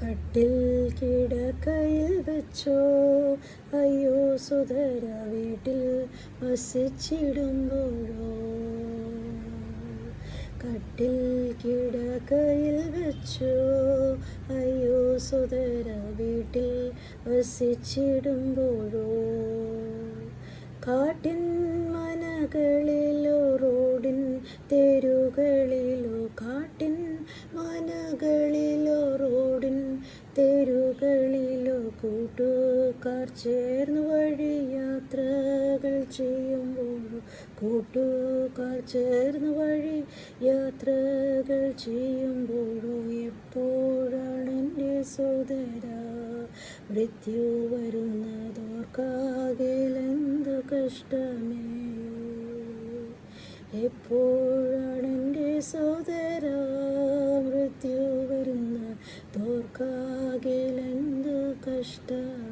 കട്ടിൽ കിടക്കയിൽ വെച്ചോ അയ്യോ സുതര വീട്ടിൽ വസിച്ചിടുമ്പോഴോ. കട്ടിൽ കിടക്കയിൽ വെച്ചോ അയ്യോ സുതര വീട്ടിൽ വസിച്ചിടുമ്പോഴോ. കാട്ടിൻ മനകളിലോ റോഡിൻ തെരുകളിലോ, കാട്ടിൻ മനകളിലോ റോഡിൻ തെരുകളിലോ, കൂട്ടുകാർ ചേർന്ന് വഴിയാത്രകൾ ചെയ്യുമ്പോഴോ. കൂട്ടുകാർ ചേർന്ന് വഴി യാത്രകൾ ചെയ്യുമ്പോഴോ. എപ്പോഴാണെൻ്റെ സോദര മൃത്യു വരുന്നതോർക്കാകിലെന്തു കഷ്ടമേ. എപ്പോഴാണെൻ്റെ സോദര മൃത്യു വരുന്നതോർക്കാകിലെന്തു കഷ്ടമേ.